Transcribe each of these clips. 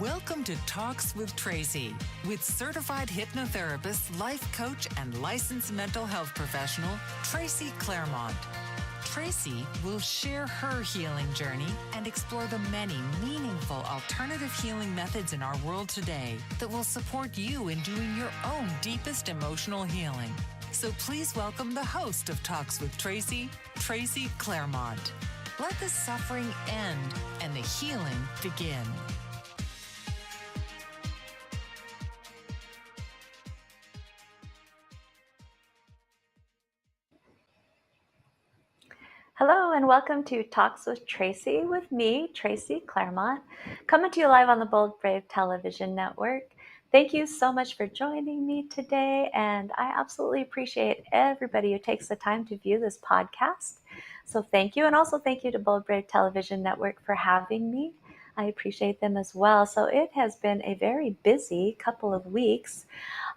Welcome to Talks with Tracy, with certified hypnotherapist, life coach, and licensed mental health professional, Tracy Claremont. Tracy will share her healing journey and explore the many meaningful alternative healing methods in our world today that will support you in doing your own deepest emotional healing. So please welcome the host of Talks with Tracy, Tracy Claremont. Let the suffering end and the healing begin. Hello and welcome to Talks with Tracy with me, Tracy Claremont, coming to you live on the Bold Brave Television Network. Thank you so much for joining me today, and I absolutely appreciate everybody who takes the time to view this podcast. So thank you, and also thank you to Bold Brave Television Network for having me. I appreciate them as well. So it has been a very busy couple of weeks.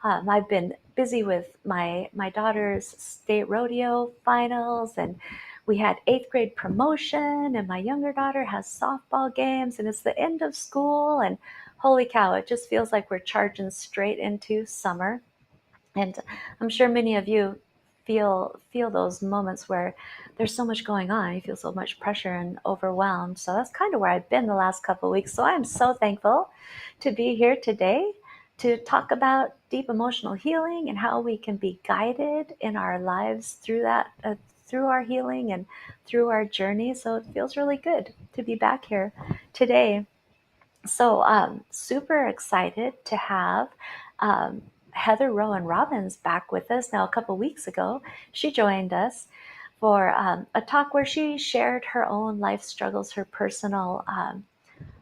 I've been busy with my daughter's state rodeo finals, and we had 8th grade promotion, and my younger daughter has softball games, and it's the end of school, and holy cow, it just feels like we're charging straight into summer. And I'm sure many of you feel those moments where there's so much going on. You feel so much pressure and overwhelmed. So that's kind of where I've been the last couple of weeks. So I'm so thankful to be here today to talk about deep emotional healing and how we can be guided in our lives through that, through our healing and through our journey. So it feels really good to be back here today. So super excited to have Heather Rowan Robbins back with us. Now, a couple weeks ago, she joined us for a talk where she shared her own life struggles, her personal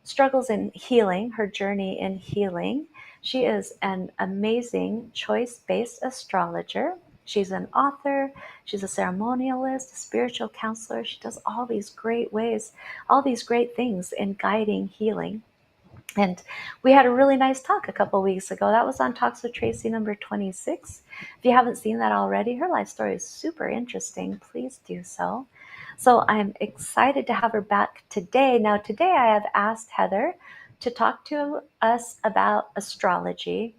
struggles in healing, her journey in healing. She is an amazing choice-based astrologer. She's an author. She's a ceremonialist, a spiritual counselor. She does all these great ways, all these great things in guiding healing. And we had a really nice talk a couple weeks ago. That was on Talks with Tracy number 26. If you haven't seen that already, her life story is super interesting. Please do so. So I'm excited to have her back today. Now, today I have asked Heather to talk to us about astrology.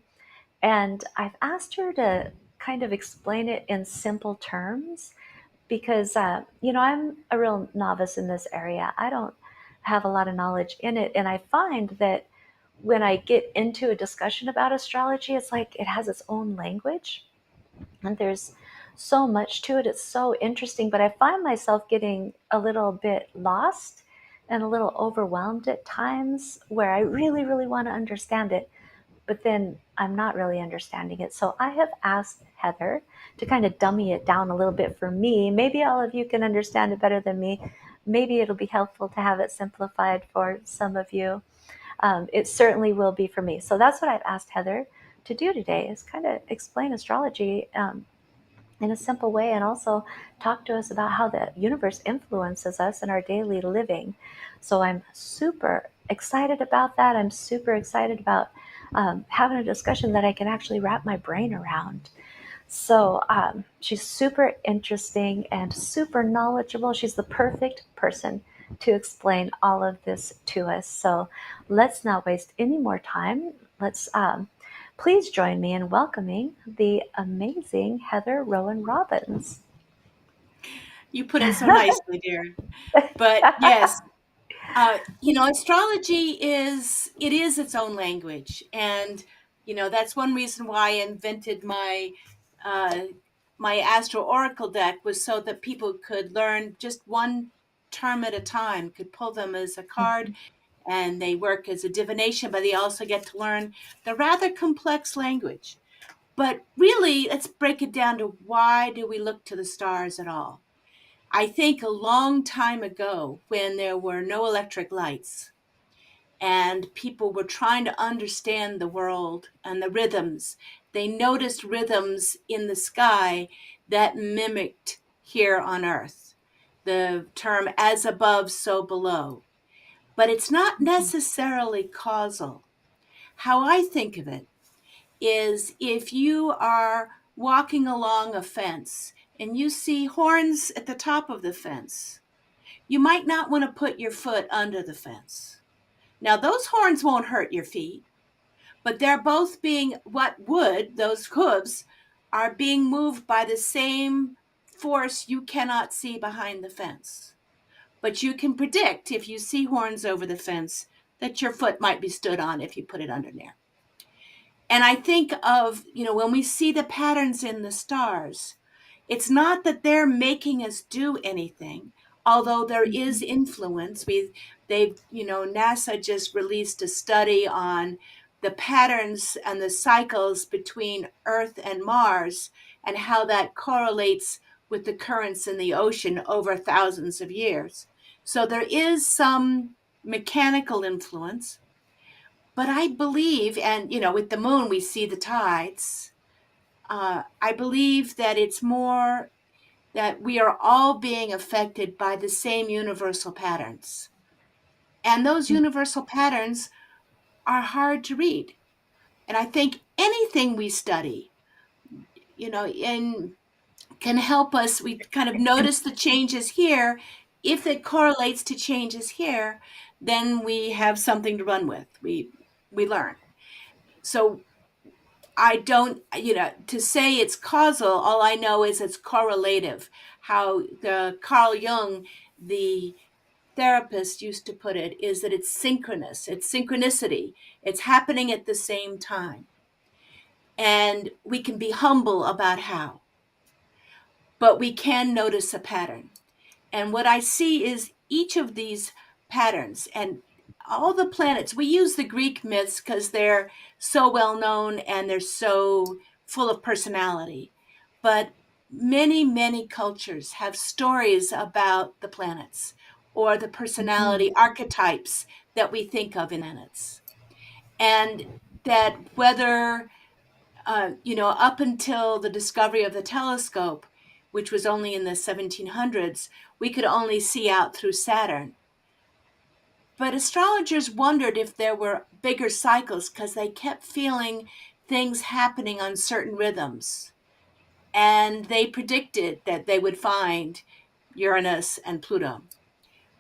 And I've asked her to kind of explain it in simple terms because, I'm a real novice in this area. I don't have a lot of knowledge in it. And I find that when I get into a discussion about astrology, it's like it has its own language and there's so much to it. It's so interesting, but I find myself getting a little bit lost and a little overwhelmed at times where I really, really want to understand it, but then I'm not really understanding it. So I have asked Heather to kind of dummy it down a little bit for me. Maybe all of you can understand it better than me. Maybe it'll be helpful to have it simplified for some of you. It certainly will be for me. So that's what I've asked Heather to do today, is kind of explain astrology in a simple way, and also talk to us about how the universe influences us in our daily living. So I'm super excited about that. I'm super excited about having a discussion that I can actually wrap my brain around. So she's super interesting and super knowledgeable. She's the perfect person to explain all of this to us. So let's not waste any more time. Let's please join me in welcoming the amazing Heather Rowan Robbins. You put it so nicely, dear. But yes, astrology is its own language, and that's one reason why I invented my astro oracle deck, was so that people could learn just one term at a time, could pull them as a card, and they work as a divination, but they also get to learn the rather complex language. But really, let's break it down to, why do we look to the stars at all? I think a long time ago, when there were no electric lights and people were trying to understand the world and the rhythms, they noticed rhythms in the sky that mimicked here on Earth. The term "as above, so below." But it's not necessarily causal. How I think of it is, if you are walking along a fence and you see horns at the top of the fence, you might not want to put your foot under the fence. Now, those horns won't hurt your feet, but they're both being, those hooves are being moved by the same force you cannot see behind the fence. But you can predict if you see horns over the fence that your foot might be stood on if you put it under there. And I think of, when we see the patterns in the stars, it's not that they're making us do anything, although there is influence. NASA just released a study on the patterns and the cycles between Earth and Mars and how that correlates with the currents in the ocean over thousands of years. So there is some mechanical influence, but I believe, and with the moon, we see the tides. I believe that it's more that we are all being affected by the same universal patterns. And those universal patterns are hard to read. And I think anything we study, in can help us. We kind of notice the changes here. If it correlates to changes here, then we have something to run with. We learn. So I don't, to say it's causal, all I know is it's correlative. How the Carl Jung, the therapist, used to put it is that it's synchronous, it's synchronicity, it's happening at the same time. And we can be humble about how, but we can notice a pattern. And what I see is each of these patterns and all the planets. We use the Greek myths because they're so well known and they're so full of personality. But many, many cultures have stories about the planets or the personality archetypes that we think of in planets. And that whether up until the discovery of the telescope, which was only in the 1700s, we could only see out through Saturn. But astrologers wondered if there were bigger cycles because they kept feeling things happening on certain rhythms. And they predicted that they would find Uranus and Pluto.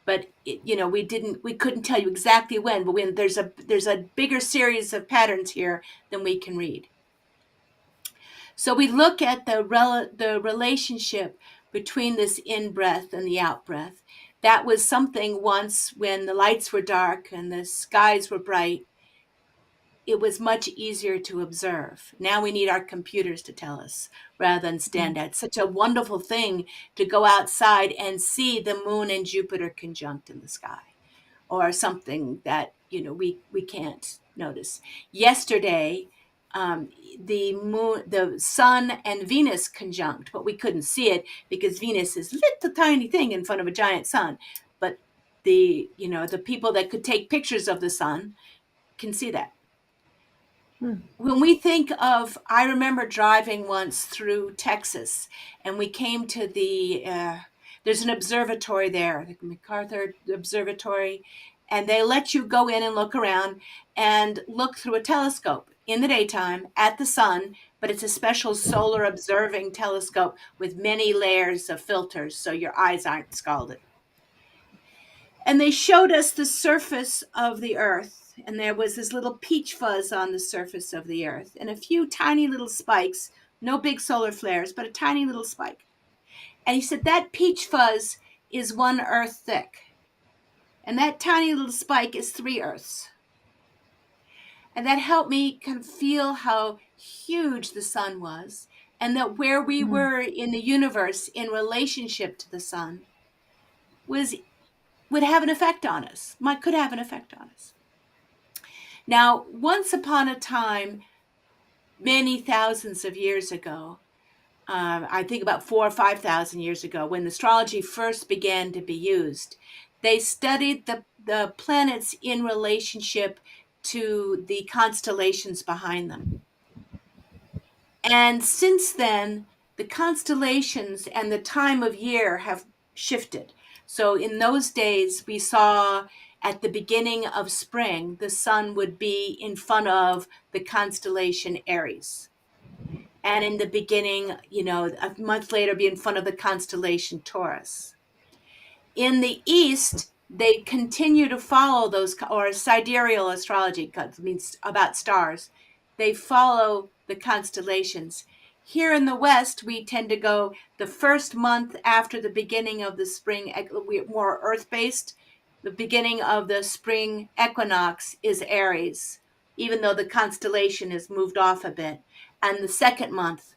But we couldn't tell you exactly when. But there's a bigger series of patterns here than we can read. So we look at the relationship between this in-breath and the out-breath. That was something once when the lights were dark and the skies were bright. It was much easier to observe. Now we need our computers to tell us rather than stand at. Such a wonderful thing to go outside and see the moon and Jupiter conjunct in the sky, or something that we can't notice. Yesterday, the sun and Venus conjunct, but we couldn't see it because Venus is little tiny thing in front of a giant sun. But the people that could take pictures of the sun can see that. When we think of, I remember driving once through Texas, and we came to there's an observatory there, the MacArthur Observatory, and they let you go in and look around and look through a telescope in the daytime at the sun, but it's a special solar observing telescope with many layers of filters so your eyes aren't scalded. And they showed us the surface of the earth, and there was this little peach fuzz on the surface of the earth and a few tiny little spikes, no big solar flares, but a tiny little spike. And he said that peach fuzz is 1 earth thick, and that tiny little spike is 3 earths. And that helped me kind of feel how huge the sun was, and that where we were in the universe in relationship to the sun would have an effect on us, could have an effect on us. Now, once upon a time, many thousands of years ago, I think about 4,000 or 5,000 years ago, when astrology first began to be used, they studied the planets in relationship to the constellations behind them. And since then, the constellations and the time of year have shifted. So in those days, we saw at the beginning of spring, the sun would be in front of the constellation Aries. And in the beginning, a month later, be in front of the constellation Taurus. In the East, they continue to follow those, or sidereal astrology means about stars. They follow the constellations. Here in the West, we tend to go the first month after the beginning of the spring. We're more earth based. The beginning of the spring equinox is Aries, even though the constellation is moved off a bit. And the second month,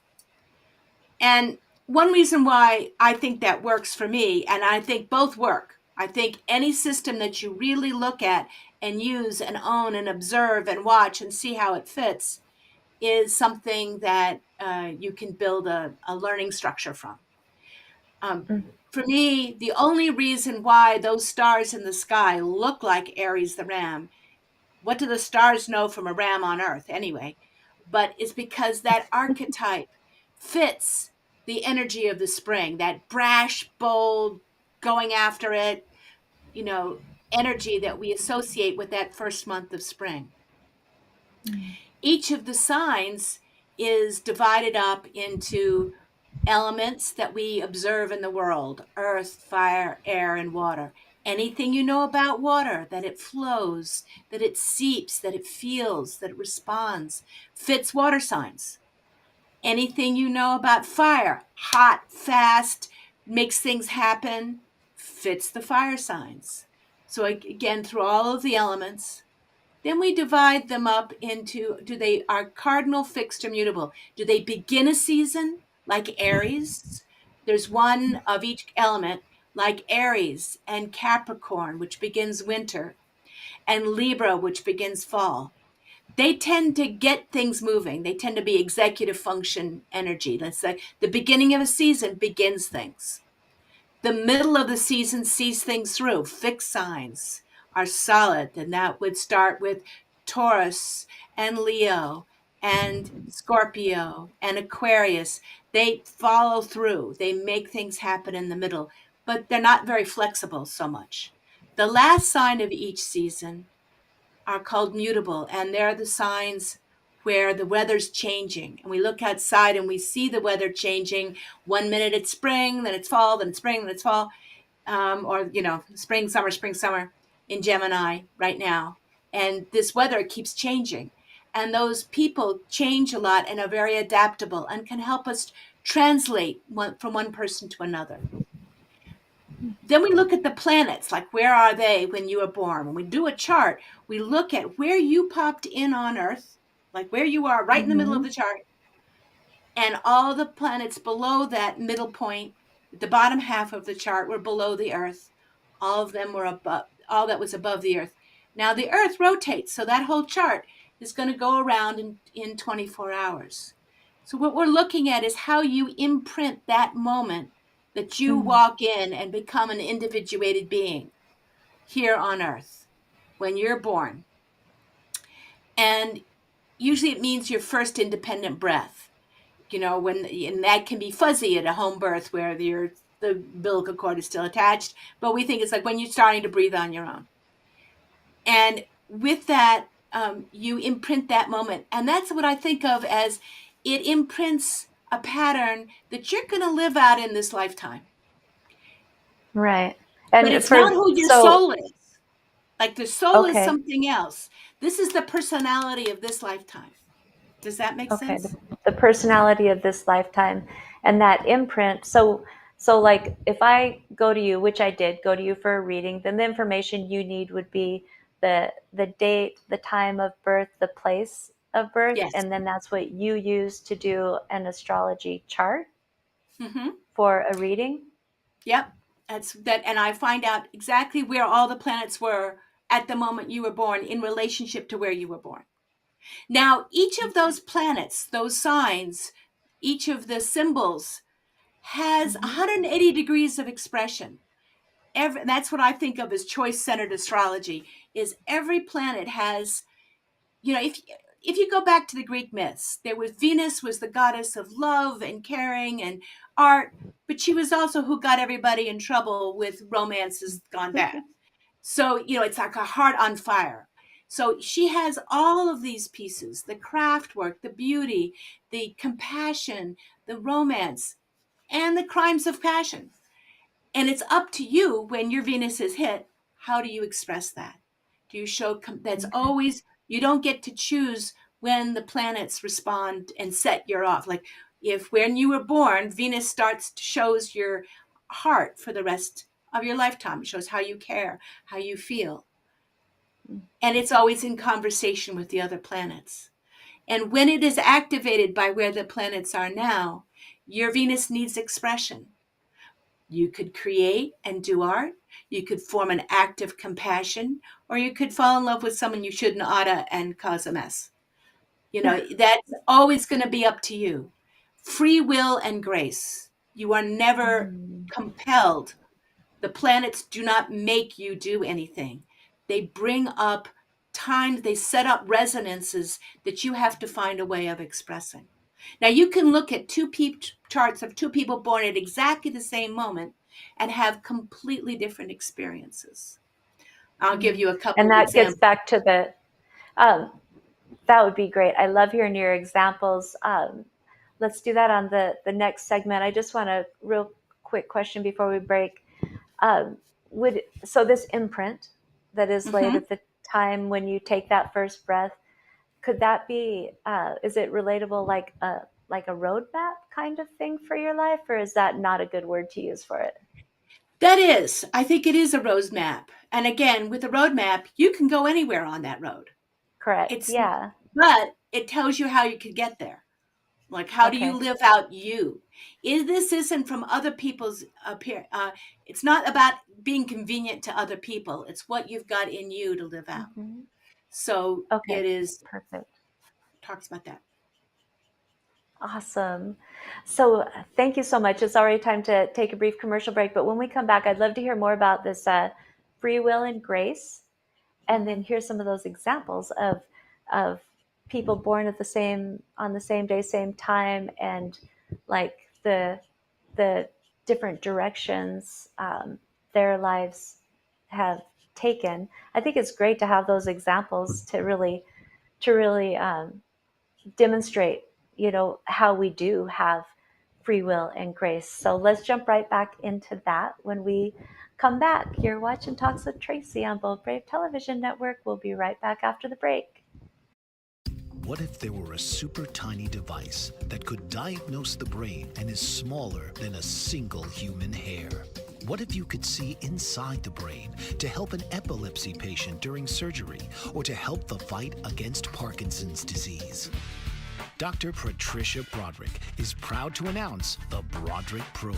and one reason why I think that works for me, and I think both work, I think any system that you really look at and use and own and observe and watch and see how it fits is something that you can build a learning structure from. Um, Mm. for me, the only reason why those stars in the sky look like Aries the ram, what do the stars know from a ram on Earth anyway? But it's because that archetype fits the energy of the spring, that brash, bold, going after it, you know, energy that we associate with that first month of spring. Mm. Each of the signs is divided up into elements that we observe in the world: earth, fire, air, and water. Anything you know about water, that it flows, that it seeps, that it feels, that it responds, fits water signs. Anything you know about fire, hot, fast, makes things happen, fits the fire signs. So, again, through all of the elements, then we divide them up into, do they are cardinal, fixed, or mutable? Do they begin a season like Aries? There's one of each element, like Aries and Capricorn, which begins winter, and Libra, which begins fall. They tend to get things moving. They tend to be executive function energy. Let's say the beginning of a season begins things. The middle of the season sees things through. Fixed signs are solid, and that would start with Taurus and Leo and Scorpio and Aquarius. They follow through, they make things happen in the middle, but they're not very flexible so much. The last sign of each season are called mutable, and they're the signs where the weather's changing, and we look outside and we see the weather changing. 1 minute it's spring, then it's fall, then it's spring, then it's fall, or spring summer in Gemini right now. And this weather keeps changing, and those people change a lot and are very adaptable and can help us translate from one person to another. Then we look at the planets, like where are they when you were born? When we do a chart, we look at where you popped in on Earth, like where you are right in the middle of Mhm. the chart, and all the planets below that middle point, the bottom half of the chart, were below the Earth. All of them were above, all that was above the Earth. Now the Earth rotates, so that whole chart is going to go around in 24 hours. So what we're looking at is how you imprint that moment that you Mm. walk in and become an individuated being here on Earth when you're born. And usually it means your first independent breath. When, and that can be fuzzy at a home birth where the umbilical cord is still attached, but we think it's like when you're starting to breathe on your own. And with that, you imprint that moment. And that's what I think of as it imprints a pattern that you're going to live out in this lifetime. Right. But And it's not for who your so soul is. Like the soul is okay. something else. This is the personality of this lifetime. Does that make Okay, sense? the personality of this lifetime and that imprint. So like if I go to you, which I did go to you for a reading, then the information you need would be the date, the time of birth, the place of birth, Yes. and then that's what you use to do an astrology chart Mm-hmm. for a reading. Yep. That's that. And I find out exactly where all the planets were at the moment you were born in relationship to where you were born. Now, each of Okay. those planets, those signs, each of the symbols has Hmm. 180 degrees of expression. That's what I think of as choice-centered astrology, is every planet has, if you go back to the Greek myths, there was Venus was the goddess of love and caring and art, but she was also who got everybody in trouble with romances gone bad. So, it's like a heart on fire. So she has all of these pieces: the craft work, the beauty, the compassion, the romance, and the crimes of passion. And it's up to you when your Venus is hit How do you express that? Do you show that's Okay. always, you don't get to choose when the planets respond and set you off. Like if when you were born, Venus starts to shows your heart for the rest of your lifetime. It shows how you care, how you feel. And it's always in conversation with the other planets. And when it is activated by where the planets are now, your Venus needs expression. You could create and do art. You could form an act of compassion, or you could fall in love with someone you shouldn't oughta and cause a mess. That's always going to be up to you. Free will and grace. You are never Mhm. compelled. The planets do not make you do anything. They bring up times, they set up resonances that you have to find a way of expressing. Now, you can look at charts of two people born at exactly the same moment and have completely different experiences. I'll give Mm. you a couple And of that gets examples. back to um, that would be great. I love hearing your examples. Let's do that on the next segment. I just want a real quick question before we break. Um, so this imprint that is laid Mhm. at the time when you take that first breath, could that be? Is it relatable like a roadmap kind of thing for your life, or is that not a good word to use for it? That is, I think it is a roadmap. And again, with a roadmap, you can go anywhere on that road. Correct. It's, Yeah. but it tells you how you could get there. Like, how do you Okay. live out you? This isn't from other people's appear. It's not about being convenient to other people. It's what you've got in you to live out. Hmm. So Okay. it is Perfect. talks about that. Awesome. So thank you so much. It's already time to take a brief commercial break, but when we come back, I'd love to hear more about this free will and grace, and then Hmm. hear some of those examples of people born at the same on the same day, same time, and like the different directions their lives have taken. I think it's great to have those examples to really demonstrate, how we do have free will and grace. So let's jump right back into that when we come back. You're watching Talks with Tracy on Bold Brave Television Network. We'll be right back after the break. What if there were a super tiny device that could diagnose the brain and is smaller than a single human hair? What if you could see inside the brain to help an epilepsy patient during surgery or to help the fight against Parkinson's disease? Dr. Patricia Broderick is proud to announce the Broderick Probe,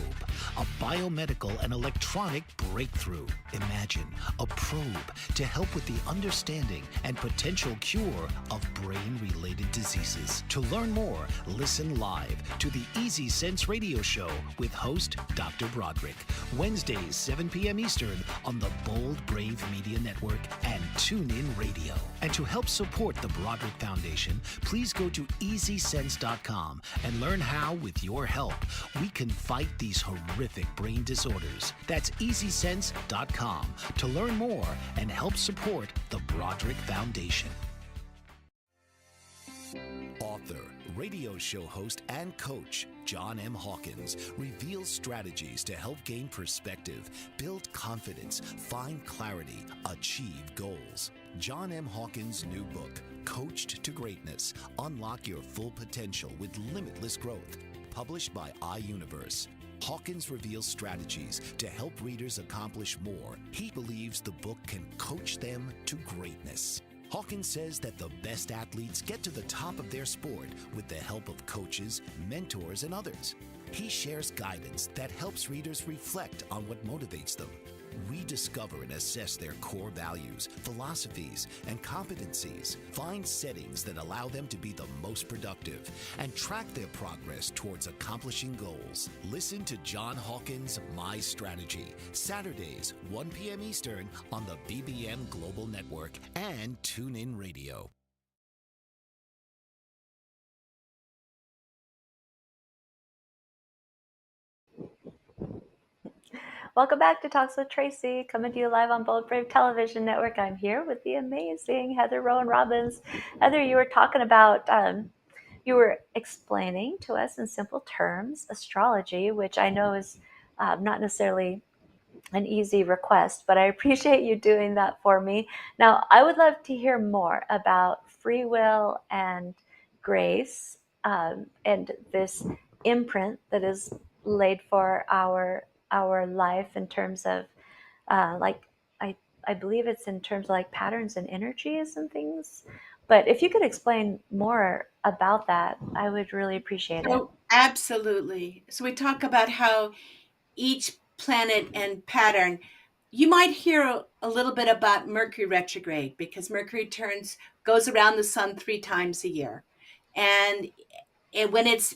a biomedical and electronic breakthrough. Imagine a probe to help with the understanding and potential cure of brain-related diseases. To learn more, listen live to the Easy Sense radio show with host Dr. Broderick, Wednesdays 7 p.m. Eastern on the Bold Brave Media Network and TuneIn Radio. And to help support the Broderick Foundation, please go to EasySense.com and learn how, with your help, we can fight these horrific brain disorders. That's EasySense.com to learn more and help support the Broderick Foundation. Author, radio show host, and coach John M. Hawkins reveals strategies to help gain perspective, build confidence, find clarity, achieve goals. John M. Hawkins' new book, Coached to Greatness, Unlock Your Full Potential with Limitless Growth, published by iUniverse. Hawkins reveals strategies to help readers accomplish more. He believes the book can coach them to greatness. Hawkins says that the best athletes get to the top of their sport with the help of coaches, mentors, and others. He shares guidance that helps readers reflect on what motivates them, rediscover and assess their core values, philosophies, and competencies, find settings that allow them to be the most productive, and track their progress towards accomplishing goals. Listen to John Hawkins' My Strategy, Saturdays, 1 p.m. Eastern on the BBM Global Network and TuneIn Radio. Welcome back to Talks with Tracy, coming to you live on Bold Brave Television Network. I'm here with the amazing Heather Rowan Robbins. Heather, you were talking about, you were explaining to us in simple terms astrology, which I know is not necessarily an easy request, but I appreciate you doing that for me. Now, I would love to hear more about free will and grace, and this imprint that is laid for our life in terms of like I believe it's in terms of like patterns and energies and things. But if you could explain more about that, I would really appreciate it. So, absolutely. So, we talk about how each planet and pattern. You might hear a little bit about Mercury retrograde because Mercury goes around the sun 3 times a year. And when it's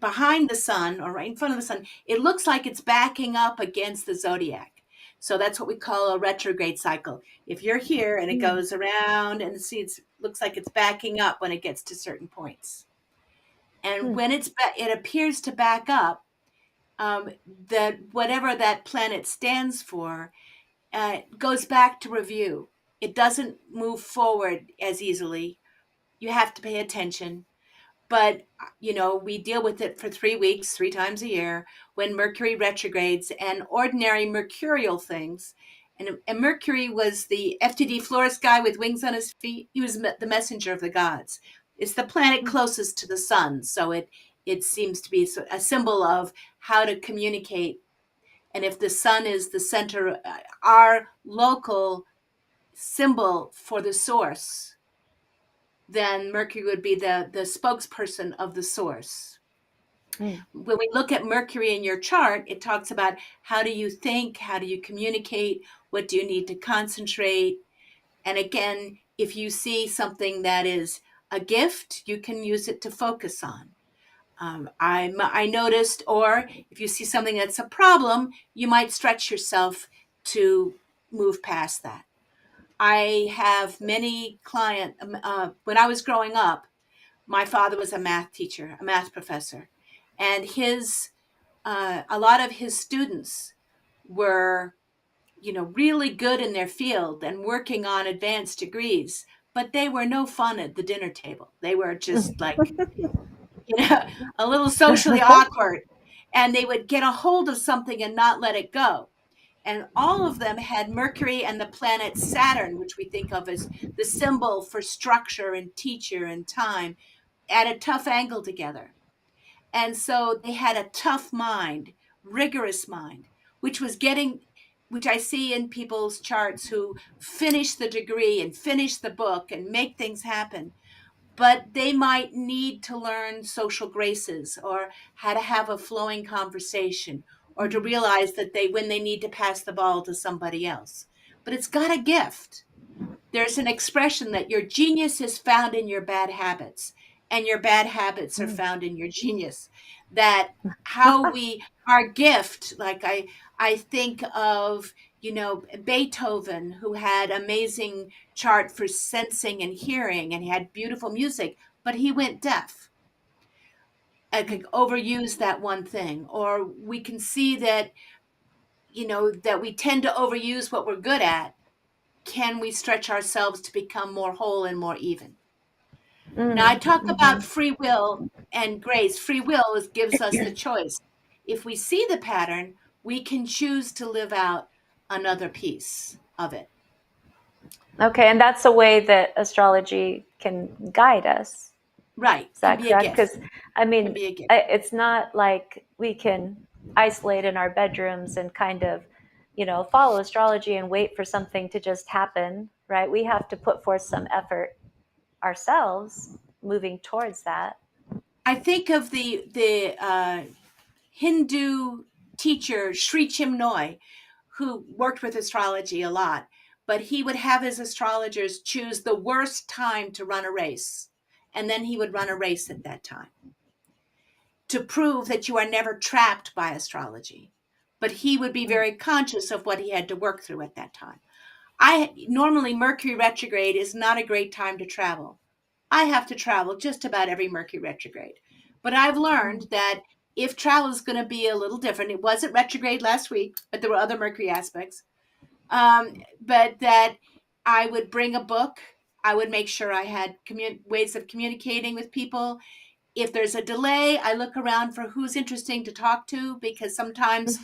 behind the sun or right in front of the sun, it looks like it's backing up against the zodiac. So that's what we call a retrograde cycle. If you're here and it Mm, goes around and see, it looks like it's backing up when it gets to certain points. And mm, when it appears to back up, that whatever that planet stands for goes back to review. It doesn't move forward as easily. You have to pay attention. But, we deal with it for 3 weeks, 3 times a year, when Mercury retrogrades and ordinary mercurial things. And Mercury was the FTD florist guy with wings on his feet. He was the messenger of the gods. It's the planet mm, closest to the sun. So it seems to be a symbol of how to communicate. And if the sun is the center, our local symbol for the source, then Mercury would be the spokesperson of the source. mm, When we look at Mercury in your chart, it talks about how do you think, how do you communicate, what do you need to concentrate. And again, if you see something that is a gift, you can use it to focus on. I noticed, or if you see something that's a problem, you might stretch yourself to move past that. I have many when I was growing up, my father was a math teacher, a math professor, and a lot of his students were, really good in their field and working on advanced degrees, but they were no fun at the dinner table. They were just like, you know, a little socially awkward, and they would get a hold of something and not let it go. And all of them had Mercury and the planet Saturn, which we think of as the symbol for structure and teacher and time, at a tough angle together. And so they had a tough mind, rigorous mind, which was which I see in people's charts who finish the degree and finish the book and make things happen. But they might need to learn social graces or how to have a flowing conversation or to mm, realize that when they need to pass the ball to somebody else. But it's got a gift. There's an expression that your genius is found in your bad habits and your bad habits are mm, found in your genius. That how our gift, like I think of, Beethoven, who had amazing chart for sensing and hearing and he had beautiful music, but he went deaf. I mm, could overuse that one thing. Or we can see that, that we tend to overuse what we're good at. Can we stretch ourselves to become more whole and more even? Now, I mm, talk about mhm. free will and grace. Free will gives us the choice. If we see the pattern, we can choose to live out another piece of it. Okay, and that's a way that astrology can guide us. Right. Is Can that be a correct? gift. Because I Can mean, be a gift. it's not like we can isolate in our bedrooms and kind of, follow astrology and wait for something to just happen, right? We have to put forth some effort ourselves moving towards that. I think of the Hindu teacher Sri Chimnoy, who worked with astrology a lot, but he would have his astrologers choose the worst time to run a race, and then he would run a race at that time to prove that you are never trapped by astrology. But he would be Mm, very conscious of what he had to work through at that time. I normally Mercury retrograde is not a great time to travel. I have to travel just about every Mercury retrograde. But I've learned mm, that if travel is going to be a little different, it wasn't retrograde last week, but there were other Mercury aspects. But that I would bring a book. I would make sure I had ways of communicating with people. If there's a delay, I look around for who's interesting to talk to because sometimes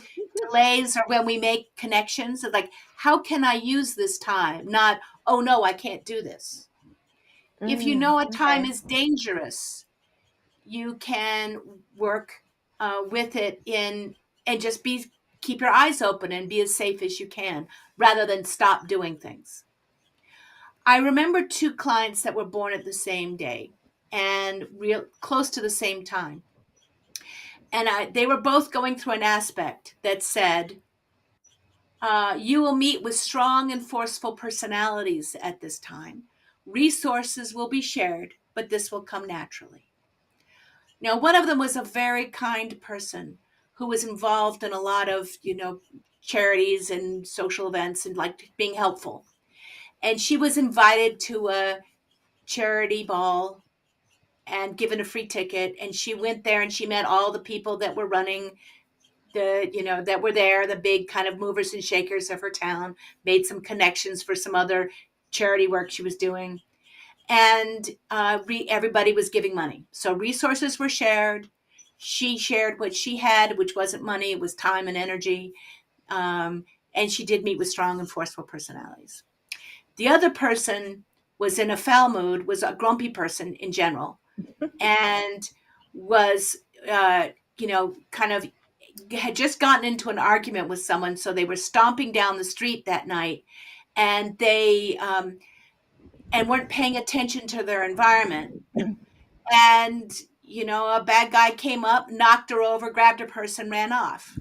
delays or when we make connections of like, how can I use this time? Not, oh no, I can't do this. If you know a time Okay. is dangerous, you can work with it in and just be keep your eyes open and be as safe as you can rather than stop doing things. I remember two clients that were born at the same day and real close to the same time. And they were both going through an aspect that said, you will meet with strong and forceful personalities at this time. Resources will be shared, but this will come naturally. Now, one of them was a very kind person who was involved in a lot of, charities and social events and like being helpful. And she was invited to a charity ball and given a free ticket. And she went there and she met all the people that were running that were there, the big kind of movers and shakers of her town, made some connections for some other charity work she was doing. And everybody was giving money. So resources were shared. She shared what she had, which wasn't money, it was time and energy. And she did meet with strong and forceful personalities. The other person was in a foul mood, was a grumpy person in general, and was, kind of had just gotten into an argument with someone. So they were stomping down the street that night and they and weren't paying attention to their environment. And, a bad guy came up, knocked her over, grabbed her purse, and ran off.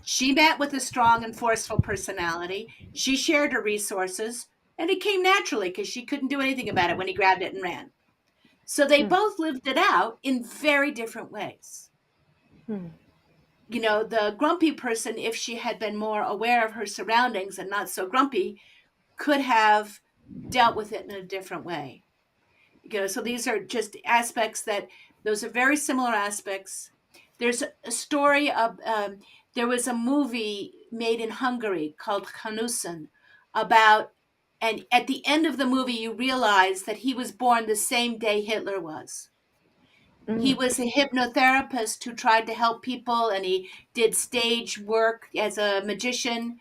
She met with a strong and forceful personality. She shared her resources, and it came naturally because she couldn't do anything about it when he grabbed it and ran. So they Hmm. both lived it out in very different ways. Hmm. The grumpy person, if she had been more aware of her surroundings and not so grumpy, could have dealt with it in a different way. So these are just aspects that those are very similar aspects. There's a story of there was a movie made in Hungary called Hanussen about, and at the end of the movie you realize that he was born the same day Hitler was. He Mm. was a hypnotherapist who tried to help people, and he did stage work as a magician,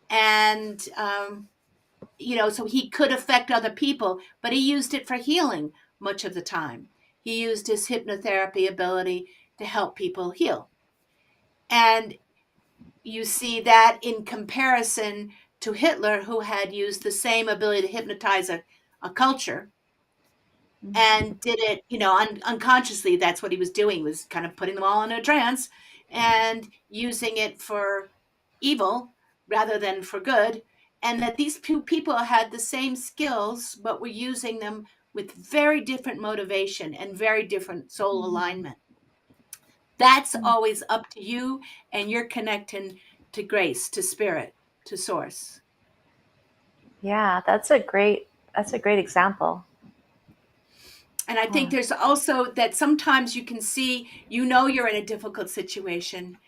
and so he could affect other people, but he used it for healing much of the time. He used his hypnotherapy ability to help people heal. And you see that in comparison to Hitler, who had used the same ability to hypnotize a culture Mm. and did it, unconsciously. That's what he was doing, was kind of putting them all in a trance and using it for evil rather than for good. And that these two people had the same skills, but were using them with very different motivation and very different soul alignment. That's Mm. always up to you and you're connecting to grace, to spirit, to source. Yeah, that's a great example. And I think Yeah. there's also that sometimes you can see, you're in a difficult situation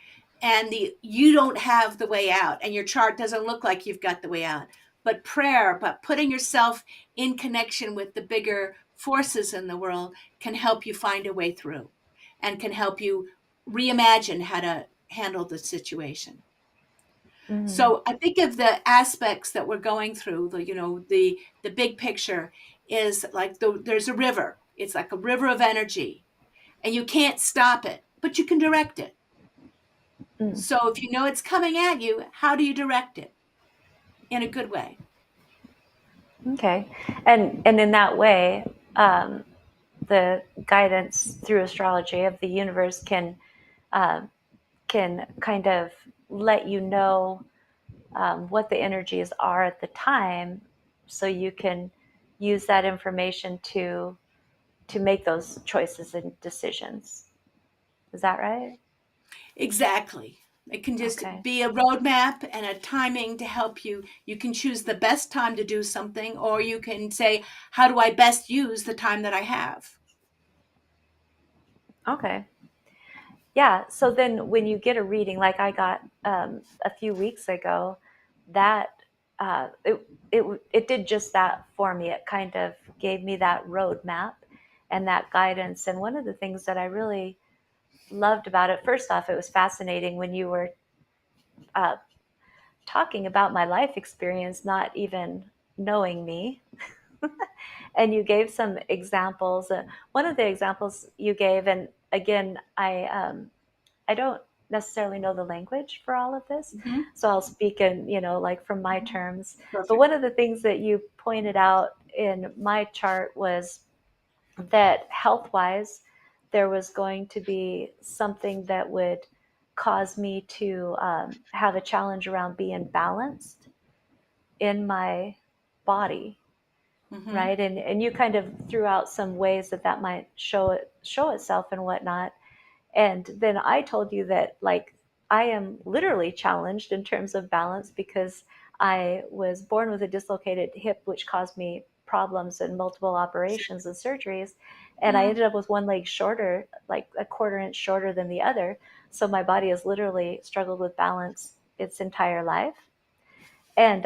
and you don't have the way out and your chart doesn't look like you've got the way out. But prayer, but putting yourself in connection with the bigger forces in the world can help you find a way through and can help you reimagine how to handle the situation. Mm. So I think of the aspects that we're going through, the big picture is like there's a river. It's like a river of energy, and you can't stop it, but you can direct it. Mm. So if you know it's coming at you, how do you direct it in a good way? Okay. And in that way, um, the guidance through astrology of the universe uh, can kind of let you know what the energies are at the time, so you can use that information to make those choices and decisions. Is that right? Exactly. It can just Okay. be a roadmap and a timing to help you. You can choose the best time to do something, or you can say, how do I best use the time that I have? Okay. Yeah. So then when you get a reading, like I got a few weeks ago, that it did just that for me. It kind of gave me that roadmap and that guidance. And one of the things that I really loved about it, first off, it was fascinating when you were uh, talking about my life experience, not even knowing me. And you gave some examples. One of the examples you gave, and again, I don't necessarily know the language for all of this, Mm-hmm. so I'll speak in, like from my terms. But Perfect. one of the things that you pointed out in my chart was that health wise, there was going to be something that would cause me to have a challenge around being balanced in my body, Mm-hmm. right? And you kind of threw out some ways that that might show itself and whatnot. And then I told you that, like, I am literally challenged in terms of balance because I was born with a dislocated hip, which caused me problems and multiple operations and surgeries. And I Mm-hmm. ended up with one leg shorter, like a quarter inch shorter than the other. So my body has literally struggled with balance its entire life. And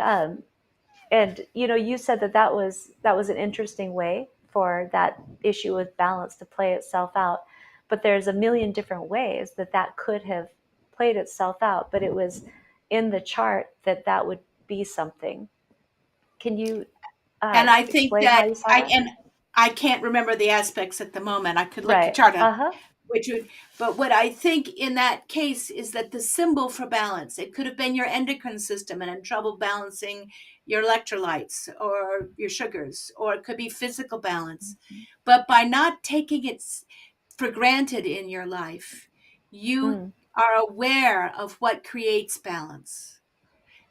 you said that that was an interesting way for that issue with balance to play itself out, but there's a million different ways that that could have played itself out, but it was in the chart that that would be something. Can you And I think explain how that you saw that? I can't remember the aspects at the moment. I could look the Right. chart up, Uh-huh. which would, but what I think in that case is that the symbol for balance, it could have been your endocrine system and in trouble balancing your electrolytes or your sugars, or it could be physical balance. But by not taking it for granted in your life, you Mm. are aware of what creates balance.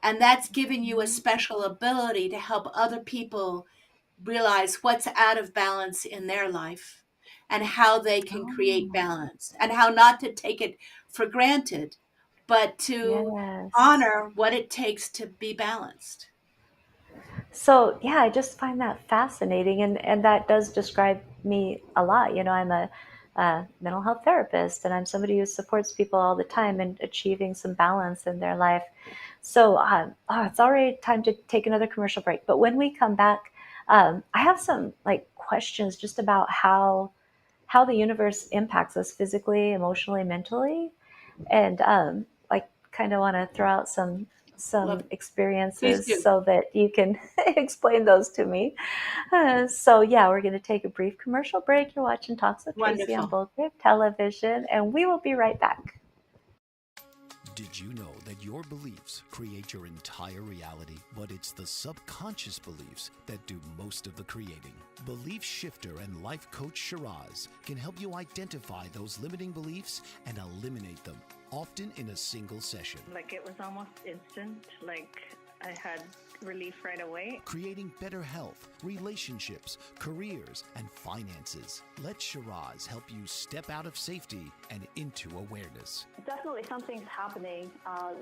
And that's given you a special ability to help other people realize what's out of balance in their life and how they can create Oh, balance and how not to take it for granted, but to yes. honor what it takes to be balanced. So yeah, I just find that fascinating, and that does describe me a lot. I'm a mental health therapist, and I'm somebody who supports people all the time in achieving some balance in their life. So it's already time to take another commercial break. But when we come back, I have some like questions just about how the universe impacts us physically, emotionally, mentally, and like kind of want to throw out some Love it. Please experiences do. so that you can explain those to me. So yeah, we're going to take a brief commercial break. You're watching Talks with Tracy on Wonderful. Bulletproof Television, and we will be right back. Did you know that your beliefs create your entire reality, but it's the subconscious beliefs that do most of the creating? Belief shifter and life coach Shiraz can help you identify those limiting beliefs and eliminate them, often in a single session. Like it was almost instant, like I had relief right away. Creating better health, relationships, careers, and finances. Let Shiraz help you step out of safety and into awareness. Definitely something's happening.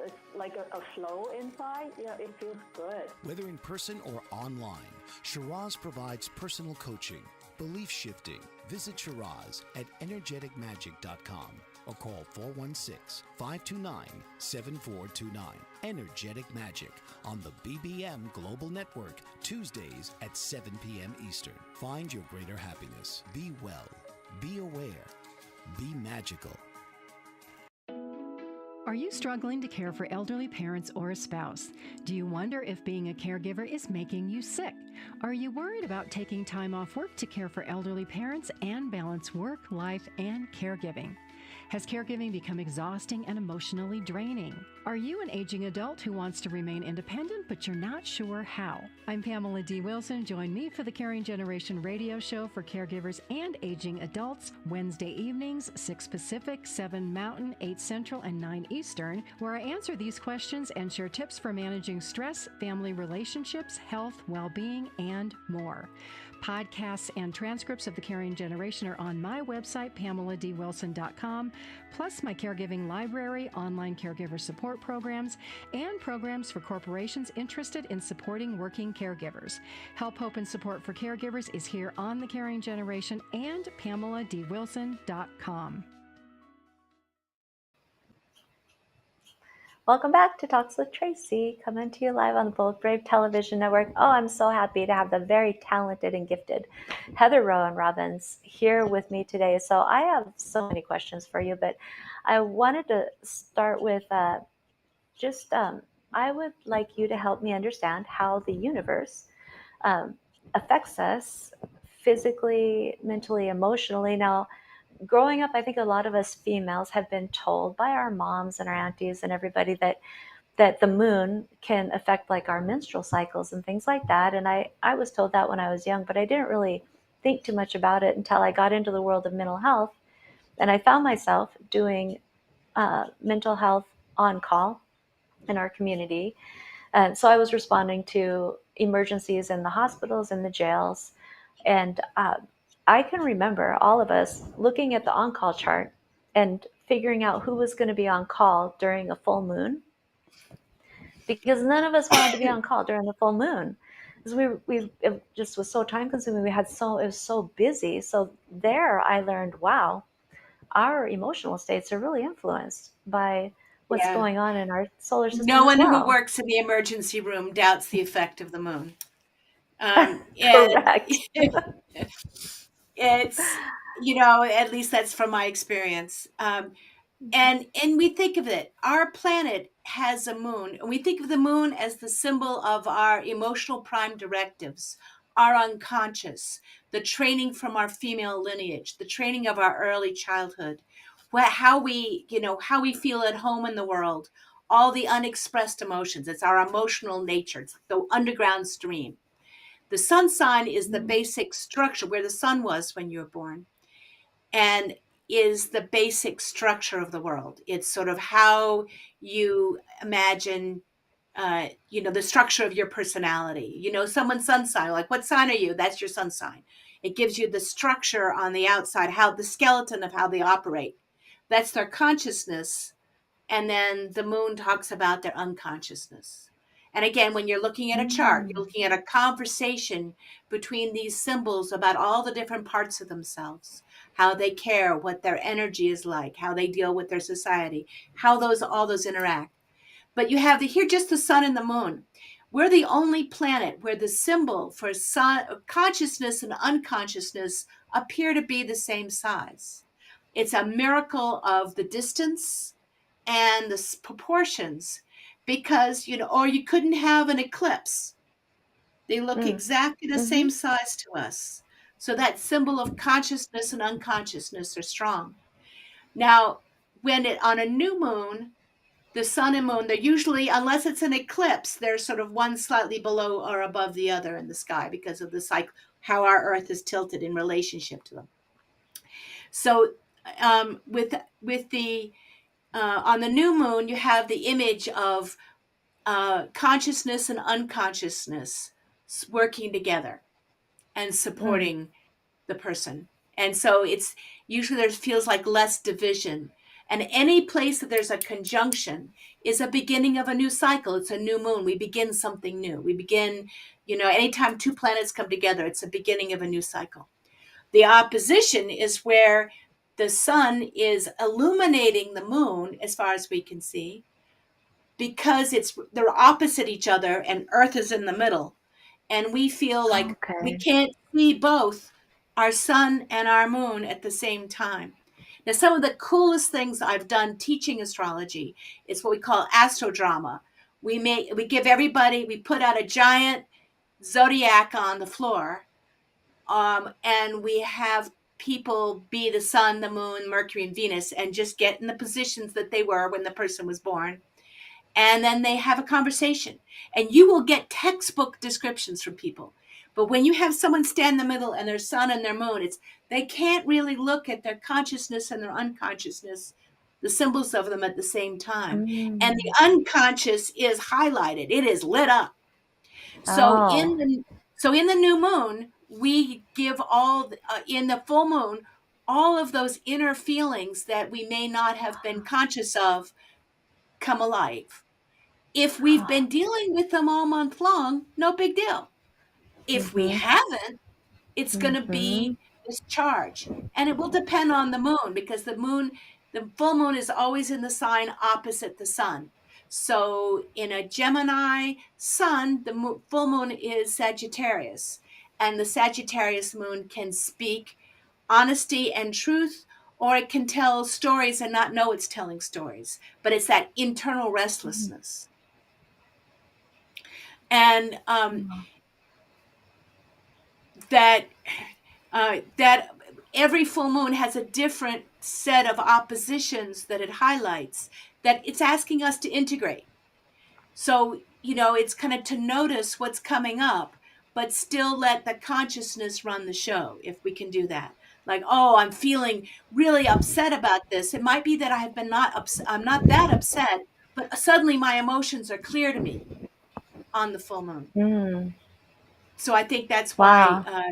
It's like a flow inside. It feels good. Whether in person or online, Shiraz provides personal coaching, belief shifting. Visit Shiraz at energeticmagic.com or call 416-529-7429. Energetic Magic on the BBM Global Network, Tuesdays at 7 p.m. Eastern. Find your greater happiness. Be well. Be aware. Be magical. Are you struggling to care for elderly parents or a spouse? Do you wonder if being a caregiver is making you sick? Are you worried about taking time off work to care for elderly parents and balance work, life, and caregiving? Has caregiving become exhausting and emotionally draining? Are you an aging adult who wants to remain independent, but you're not sure how? I'm Pamela D. Wilson. Join me for the Caring Generation radio show for caregivers and aging adults, Wednesday evenings, 6 Pacific, 7 Mountain, 8 Central, and 9 Eastern, where I answer these questions and share tips for managing stress, family relationships, health, well-being, and more. Podcasts and transcripts of the Caring Generation are on my website, PamelaDWilson.com, plus my caregiving library, online caregiver support programs, and programs for corporations interested in supporting working caregivers. Help, hope, and support for caregivers is here on the Caring Generation and PamelaDWilson.com. Welcome back to Talks with Tracy, coming to you live on the Bulletproof Television Network. Oh, I'm so happy to have the very talented and gifted Heather Rowan Robbins here with me today. So I have so many questions for you, but I wanted to start with just I would like you to help me understand how the universe um, affects us physically, mentally, emotionally. Now, growing up, I think a lot of us females have been told by our moms and our aunties and everybody that the moon can affect like our menstrual cycles and things like that. And I was told that when I was young, but I didn't really think too much about it until I got into the world of mental health. And I found myself doing mental health on call in our community. And so I was responding to emergencies in the hospitals and the jails. And I can remember all of us looking at the on call chart and figuring out who was going to be on call during a full moon, because none of us wanted to be on call during the full moon, because we it just was so time consuming. It was so busy. So there I learned, wow, our emotional states are really influenced by what's Yeah. going on in our solar No system as one who well. works in the emergency room doubts the effect of the moon. And Correct. it's, you know, at least that's from my experience. And we think of it, our planet has a moon, and we think of the moon as the symbol of our emotional prime directives, our unconscious, the training from our female lineage, the training of our early childhood, how we, you know, how we feel at home in the world, all the unexpressed emotions. It's our emotional nature. It's like the underground stream. The sun sign is the basic structure, where the sun was when you were born, and is the basic structure of the world. It's sort of how you imagine, you know, the structure of your personality. You know, someone's sun sign, like, what sign are you? That's your sun sign. It gives you the structure on the outside, how the skeleton of how they operate. That's their consciousness. And then the moon talks about their unconsciousness. And again, when you're looking at a chart, you're Mm. looking at a conversation between these symbols about all the different parts of themselves, how they care, what their energy is like, how they deal with their society, how all those interact. But you have here just the sun and the moon. We're the only planet where the symbol for sun, consciousness and unconsciousness appear to be the same size. It's a miracle of the distance and the proportions, because, you know, or you couldn't have an eclipse. They look Mm. exactly the Mm-hmm. same size to us. So that symbol of consciousness and unconsciousness are strong. Now, when it on a new moon, the sun and moon, they're usually, unless it's an eclipse, they're sort of one slightly below or above the other in the sky because of the cycle, how our Earth is tilted in relationship to them. So, with the on the new moon, you have the image of consciousness and unconsciousness working together and Mm. supporting the person. And so it's usually there feels like less division. And any place that there's a conjunction is a beginning of a new cycle. It's a new moon. We begin something new. We begin, you know, anytime two planets come together, it's a beginning of a new cycle. The opposition is where the sun is illuminating the moon as far as we can see, because they're opposite each other and Earth is in the middle, and we feel like we Okay. can't see both our sun and our moon at the same time. Now, some of the coolest things I've done teaching astrology is what we call astrodrama. We put out a giant zodiac on the floor, and we have people be the sun, the moon, Mercury, and Venus, and just get in the positions that they were when the person was born, and then they have a conversation, and you will get textbook descriptions from people. But when you have someone stand in the middle and their sun and their moon, they can't really look at their consciousness and their unconsciousness, the symbols of them at the same time. And Mm. the unconscious is highlighted, it is lit up. so Oh. in the so in the new moon, we give in the full moon, all of those inner feelings that we may not have been conscious of come alive. If we've been dealing with them all month long, no big deal. If we Mm-hmm. haven't, it's going to Mm-hmm. be this charge. And it will depend on the moon, because the full moon is always in the sign opposite the sun. So in a Gemini sun, the full moon is Sagittarius. And the Sagittarius moon can speak honesty and truth, or it can tell stories and not know it's telling stories, but it's that internal Mhm. restlessness. And Mhm. that that every full moon has a different set of oppositions that it highlights, that it's asking us to integrate. So, it's kind of to notice what's coming up, but still let the consciousness run the show if we can do that. Like, oh, I'm feeling really upset about this. It might be that I have been not upset. I'm not that upset, but suddenly my emotions are clear to me on the full moon. Mm. So I think that's why Wow.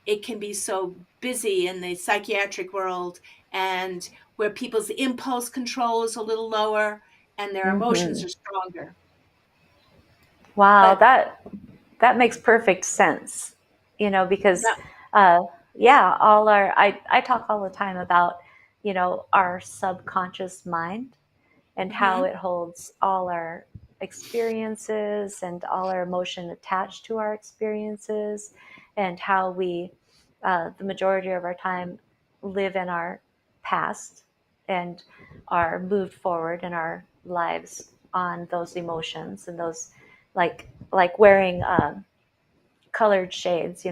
it can be so busy in the psychiatric world, and where people's impulse control is a little lower and their emotions Hmm. are stronger. Wow, But that makes perfect sense. Because yeah. uh, yeah, I talk all the time about our subconscious mind and how Hmm. it holds all our experiences and all our emotion attached to our experiences, and how we, the majority of our time, live in our past and are moved forward in our lives on those emotions and those, like wearing colored shades,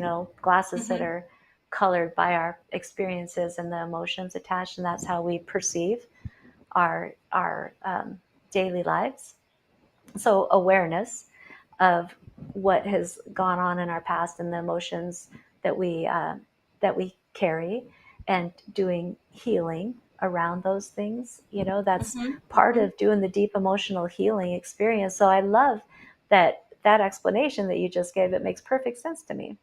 glasses that Hmm. are colored by our experiences and the emotions attached, and that's how we perceive our daily lives. So awareness of what has gone on in our past and the emotions that we carry, and doing healing around those things. That's Hmm. part Hmm. of doing the deep emotional healing experience. So I love that explanation that you just gave. It makes perfect sense to me,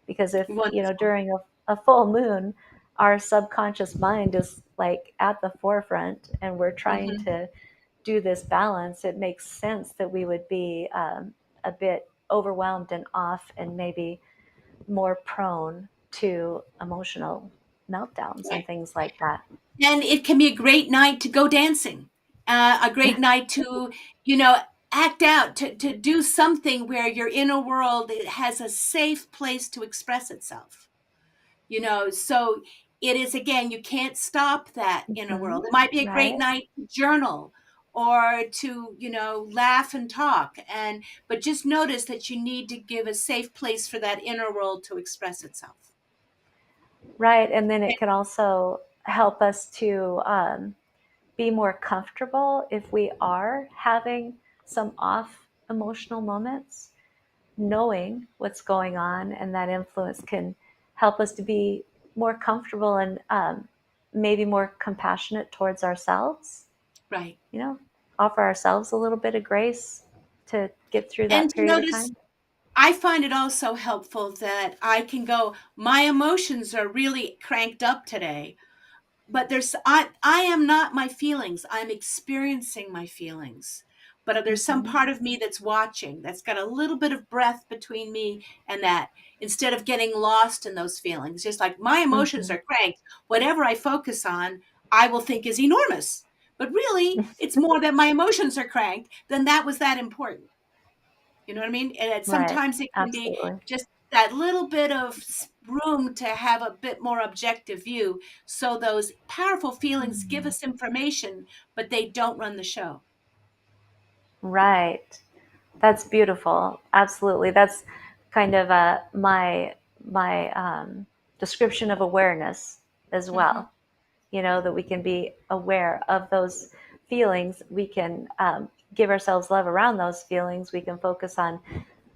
because if Wonderful. during a full moon our subconscious mind is like at the forefront and we're trying Hmm. to do this balance, it makes sense that we would be a bit overwhelmed and off, and maybe more prone to emotional meltdowns and Right. things like that. And it can be a great night to go dancing, a great night to, you know, act out, to do something where your inner world has a safe place to express itself. So it is, again, you can't stop that inner Hmm. world. It might be a great Right. night to journal, or to, laugh and talk, but just notice that you need to give a safe place for that inner world to express itself. Right. And then it can also help us to be more comfortable if we are having some off emotional moments. Knowing what's going on and that influence can help us to be more comfortable and maybe more compassionate towards ourselves, Right. you know, offer ourselves a little bit of grace to get through And that to period of notice, time. I find it also helpful that I can go, my emotions are really cranked up today, but I am not my feelings. I'm experiencing my feelings. But there's some Hmm. part of me that's watching, that's got a little bit of breath between me and that, instead of getting lost in those feelings. Just like my emotions Hmm. are cranked, whatever I focus on, I will think is enormous. But really, it's more that my emotions are cranked than that was that important. You know what I mean? And Right. sometimes it can be Absolutely. just that little bit of room to have a bit more objective view. So those powerful feelings give Mhm. us information, but they don't run the show. Right. That's beautiful. Absolutely. That's kind of my description of awareness as Hmm. well. That we can be aware of those feelings. We can give ourselves love around those feelings. We can focus on,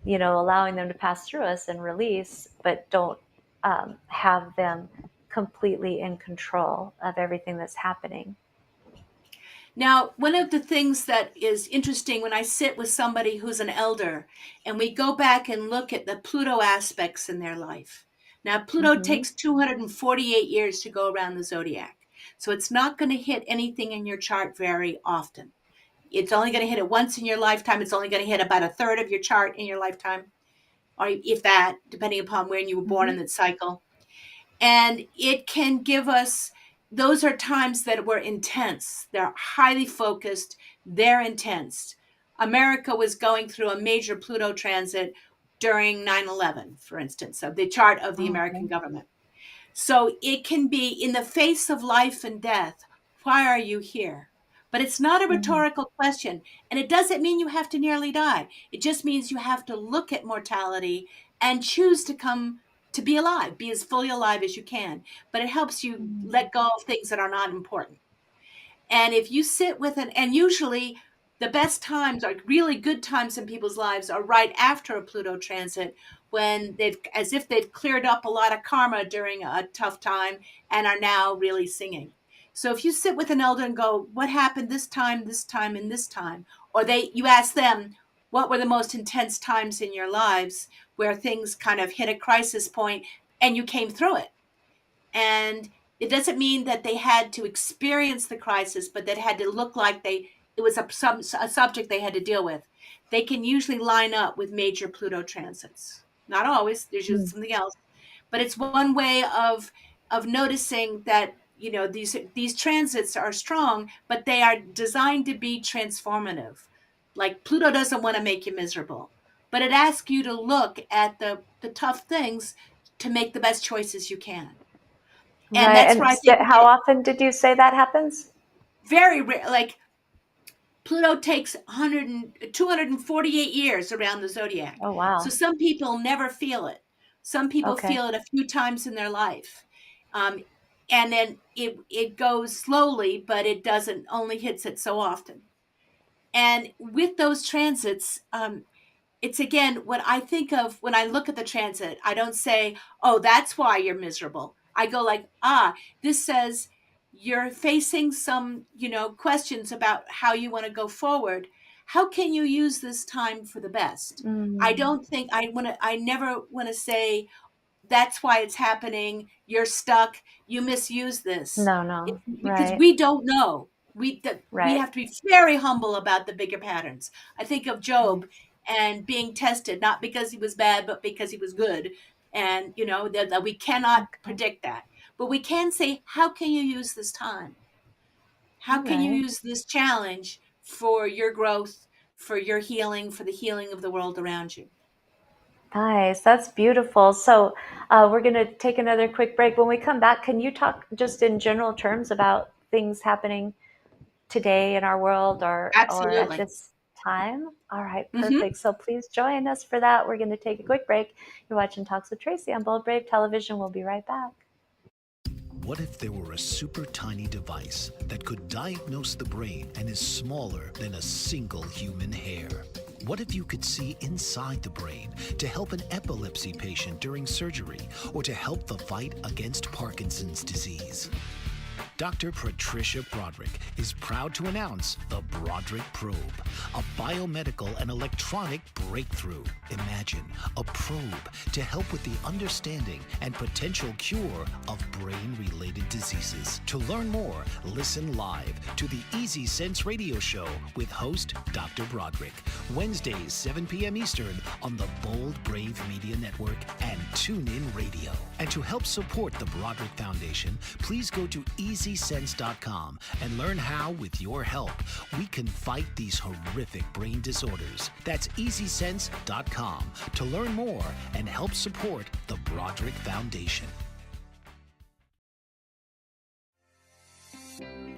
allowing them to pass through us and release, but don't have them completely in control of everything that's happening. Now, one of the things that is interesting when I sit with somebody who's an elder and we go back and look at the Pluto aspects in their life. Now, Pluto Hmm. takes 248 years to go around the zodiac. So it's not going to hit anything in your chart very often. It's only going to hit it once in your lifetime. It's only going to hit about a third of your chart in your lifetime, or if that, depending upon when you were born Hmm. in that cycle. And it can give us, those are times that were intense. They're highly focused, they're intense. America was going through a major Pluto transit during 9/11, for instance, of the chart of the American Okay. government. So it can be in the face of life and death. Why are you here? But it's not a rhetorical question. And it doesn't mean you have to nearly die. It just means you have to look at mortality and choose to come to be alive, be as fully alive as you can. But it helps you let go of things that are not important. And if you sit with it, and usually the best times are really good times in people's lives are right after a Pluto transit, when they've, as if they've cleared up a lot of karma during a tough time and are now really singing. So if you sit with an elder and go, what happened this time, and this time, or you ask them, what were the most intense times in your lives where things kind of hit a crisis point and you came through it? And it doesn't mean that they had to experience the crisis, but that had to look like it was a subject they had to deal with. They can usually line up with major Pluto transits. Not always. There's usually something else, but it's one way of noticing that these transits are strong, but they are designed to be transformative. Like Pluto doesn't want to make you miserable, but it asks you to look at the tough things to make the best choices you can. And Right. that's And where I think how often did you say that happens? very rare, like Pluto takes 248 years around the zodiac. Oh, So wow. some people never feel it. Some people Okay. feel it a few times in their life. Um, and then it goes slowly, but it doesn't only hits it so often. And with those transits, it's again what I think of when I look at the transit. I don't say, oh, that's why you're miserable. I go like, this says you're facing some, questions about how you want to go forward. How can you use this time for the best? I Mm. don't think I never want to say, that's why it's happening. You're stuck. You misuse this. No, no. Because Right. we don't know. We Right. have to be very humble about the bigger patterns. I think of Right. Job and being tested, not because he was bad, but because he was good. And, that we cannot Okay. predict that. But we can say, how can you use this time? How All can you right. use this challenge for your growth, for your healing, for the healing of the world around you? Nice. That's beautiful. So we're going to take another quick break. When we come back, can you talk just in general terms about things happening today in our world or at Absolutely. this time? All right, Hmm. perfect. So please join us for that. We're going to take a quick break. You're watching Talks with Tracy on Bold Brave Television. We'll be right back. What if there were a super tiny device that could diagnose the brain and is smaller than a single human hair? What if you could see inside the brain to help an epilepsy patient during surgery or to help the fight against Parkinson's disease? Dr. Patricia Broderick is proud to announce the Broderick Probe, a biomedical and electronic breakthrough. Imagine a probe to help with the understanding and potential cure of brain-related diseases. To learn more, listen live to the Easy Sense radio show with host Dr. Broderick, Wednesdays 7 p.m. Eastern on the Bold Brave Media Network and TuneIn Radio. And to help support the Broderick Foundation, please go to EasySense.com and learn how, with your help, we can fight these horrific brain disorders. That's EasySense.com to learn more and help support the Broderick Foundation.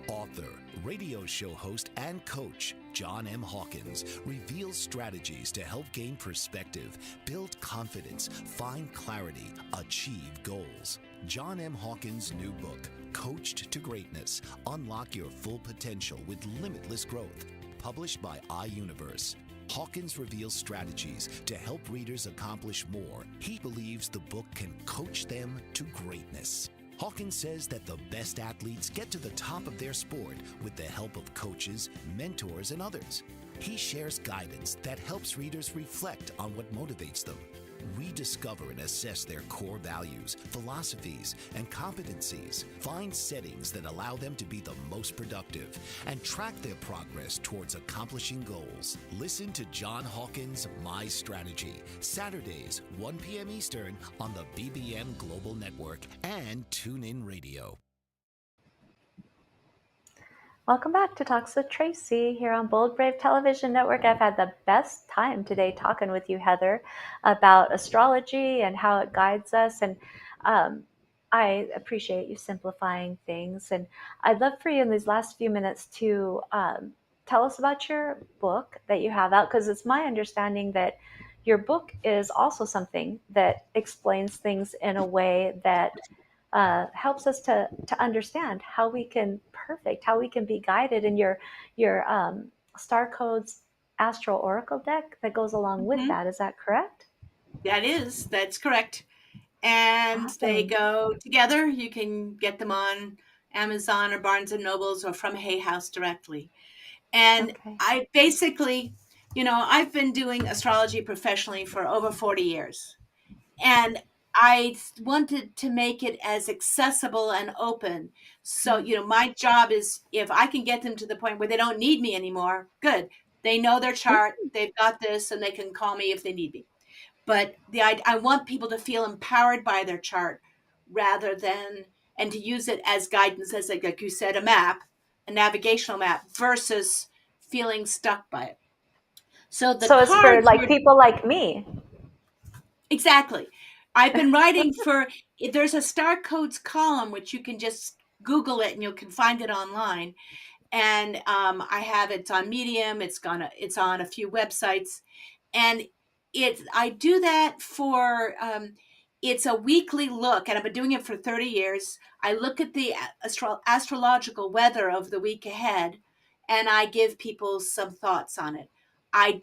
Author, radio show host, and coach John M. Hawkins reveals strategies to help gain perspective, build confidence, find clarity, achieve goals. John M. Hawkins' new book, Coached to Greatness, Unlock Your Full Potential with Limitless Growth, published by iUniverse. Hawkins reveals strategies to help readers accomplish more. He believes the book can coach them to greatness. Hawkins says that the best athletes get to the top of their sport with the help of coaches, mentors, and others. He shares guidance that helps readers reflect on what motivates them. Rediscover and assess their core values, philosophies, and competencies. Find settings that allow them to be the most productive and track their progress towards accomplishing goals. Listen to John Hawkins' My Strategy, Saturdays, 1 p.m. Eastern on the BBM Global Network and TuneIn Radio. Welcome back to Talks with Tracy here on Bold Brave Television Network. I've had the best time today talking with you, Heather, about astrology and how it guides us. And I appreciate you simplifying things. And I'd love for you in these last few minutes to tell us about your book that you have out, because it's my understanding that your book is also something that explains things in a way that helps us to understand how we can how we can be guided. And your Star Codes Astral Oracle deck that goes along with Mm-hmm. that. Is that correct? That's correct. And they Awesome. go together. You can get them on Amazon or Barnes and Nobles or from Hay House directly. And Okay. I basically, I've been doing astrology professionally for over 40 years. And I wanted to make it as accessible and open. So, Mm. my job is, if I can get them to the point where they don't need me anymore, good. They know their chart, they've got this, and they can call me if they need me. But I want people to feel empowered by their chart rather than, and to use it as guidance, as like you said, a map, a navigational map, versus feeling stuck by it. So the So it's for cards like were people like me. exactly. I've been writing for, there's a Star Codes column, which you can just Google it and you can find it online. And I have it's on Medium. It's on a few websites, and I do that for it's a weekly look, and I've been doing it for 30 years. I look at the astrological weather of the week ahead, and I give people some thoughts on it. I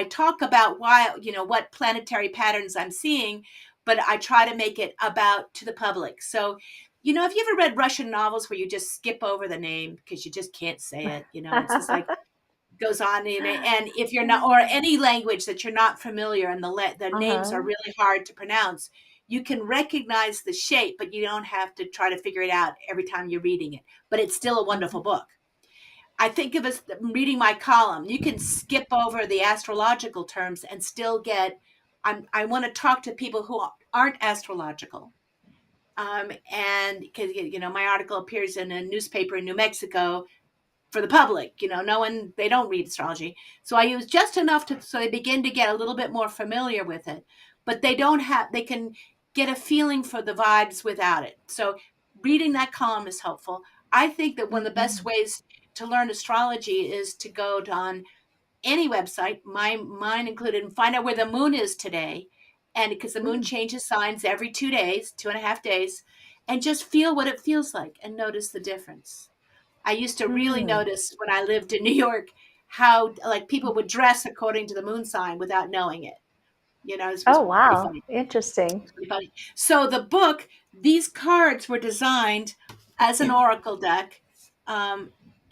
talk about why, what planetary patterns I'm seeing, but I try to make it about to the public. So, have you ever read Russian novels where you just skip over the name because you just can't say it? It's just like goes on in it. And if you're not, or any language that you're not familiar, and the names are Uh-huh. really hard to pronounce, you can recognize the shape, but you don't have to try to figure it out every time you're reading it. But it's still a wonderful Mhm. book. I think of as reading my column. You can skip over the astrological terms and still get. I want to talk to people who aren't astrological, and because my article appears in a newspaper in New Mexico for the public. No one, they don't read astrology, so I use just enough so they begin to get a little bit more familiar with it, but they can get a feeling for the vibes without it. So reading that column is helpful. I think that one of the best Mhm. ways to learn astrology is to go on any website, mine included, and find out where the moon is today. And because the moon Mm. changes signs every 2 days, 2.5 days, and just feel what it feels like and notice the difference. I used to really Mm. notice when I lived in New York how like people would dress according to the moon sign without knowing it. This was Oh, pretty wow. funny. Interesting. Pretty funny. So the book, these cards were designed as an oracle deck, um,